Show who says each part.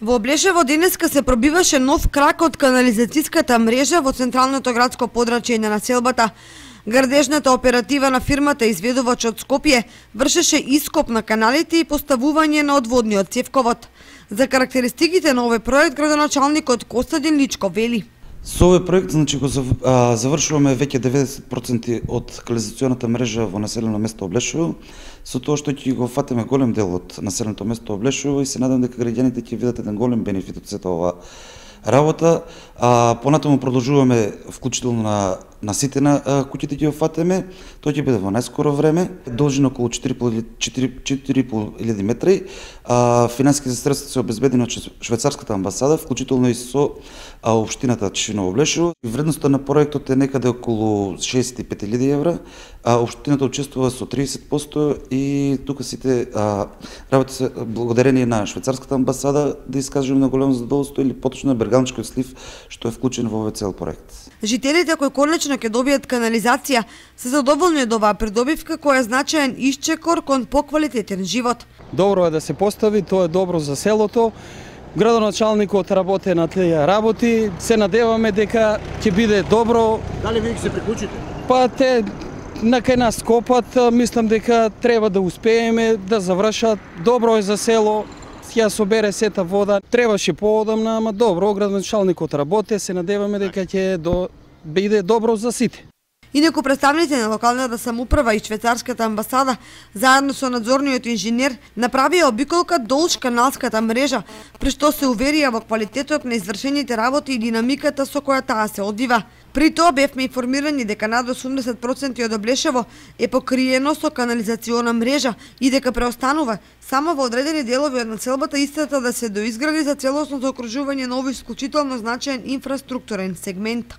Speaker 1: Во Облешево денеска се пробиваше нов крак од канализацијската мрежа во централното градско подрачје на населбата. Градежната оператива на фирмата изведувач од Скопје вршеше ископ на каналите и поставување на одводниот цевковод. За карактеристиките на овој проект градоначалникот Костадин Личко вели:
Speaker 2: Со овој проект го завршуваме веќе 90% од канализационата мрежа во населено место Облешево, со тоа што ќе го фатиме голем дел од населеното место Облешево и се надам дека граѓаните ќе видат еден голем бенефит од сета ова работа. Понатаму продолжуваме вклучително на сите на куќите ќе го фатиме. Тоа ќе биде во најскоро време. Должина околу 4.500 метри. Финансиските средства се обезбедени од швајцарската амбасада, вклучително и со општината Тишиново Облешево. Вредноста на проектот е некаде околу 65.000 евра. Општината учествува со 30% и тука сите работи се благодарение на швајцарската амбасада, да искажеме на големо задоволство, или поточно на Бергалничкиот слив што е вклучен во овој цел проект.
Speaker 1: Жителите кои конечно ќе добијат канализација се задоволни од оваа придобивка која е значаен исчекор кон поквалитетен живот.
Speaker 3: Добро е да се постави, тоа е добро за селото. Градоначалникот работи на тие работи, се надеваме дека ќе биде добро.
Speaker 4: Дали вие ќе се приклучите?
Speaker 3: Па те на кај нас копат, мислам дека треба да успееме да завршат. Добро е за село, ќе собере сета вода. Требаше поодамна, ама добро, градоначалникот работи, се надеваме дека ќе биде добро за сите.
Speaker 1: Инаку представници на локалната самоуправа и швајцарската амбасада заедно со надзорниот инженер направија обиколка долж каналската мрежа, при што се уверија во квалитетот на извршените работи и динамиката со која таа се одвива. При тоа бевме информирани дека над 80% од Облешево е покриено со канализациона мрежа и дека преостанува само во одредени делови од населбата истата да се доизгради за целосното окружување на овој исклучително значаен инфраструктурен сегмент.